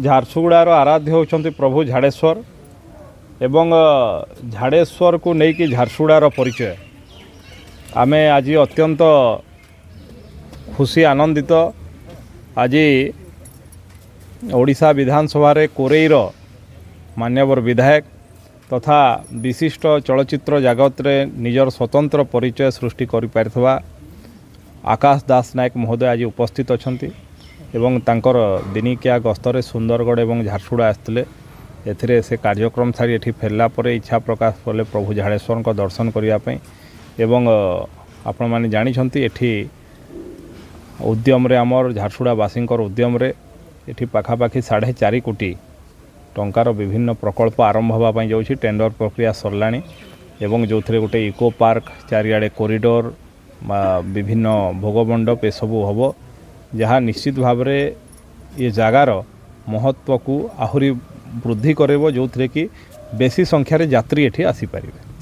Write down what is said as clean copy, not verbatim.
झारसुगुड़ार आराध्य होउछन्ति प्रभु झाड़ेश्वर एवं झाड़ेश्वर को लेकिन झारसुगुड़ार परिचय आमे आज अत्यंत खुशी आनंदित आज ओडिशा विधानसभा रे कोरेईर मान्यवर विधायक तथा विशिष्ट चलचित्र जगत रे निजर स्वतंत्र परिचय सृष्टि करि पारथवा आकाश दास नायक महोदय आज उपस्थित अछन्ति एवं तांकर दिनिकिया गस्तरे सुंदरगढ़ एवं झारसुगुड़ा आसते एथिरे से कार्यक्रम सारी एठी फेरला परे इच्छा प्रकाश कले प्रभु झाड़ेश्वर को दर्शन करने एवं आपण माने जानिछन्ति एठी उद्यम रे आमर झारसुगुड़ावासी उद्यम रे एठी पाखापाखि 4.5 कोटी टंकार विभिन्न प्रकल्प आरंभ होगापाई जाउछि। टेंडर प्रक्रिया सरलाणी एवं जो थे गोटे इको पार्क चारिआडे कॉरिडोर विभिन्न भोगमंडप ए सबू हम जहाँ निश्चित भाव में ये जगार महत्व को आहुरी वृद्धि करेबो जो थे कि बेसी संख्यार यात्री एठी आसी पारिबे।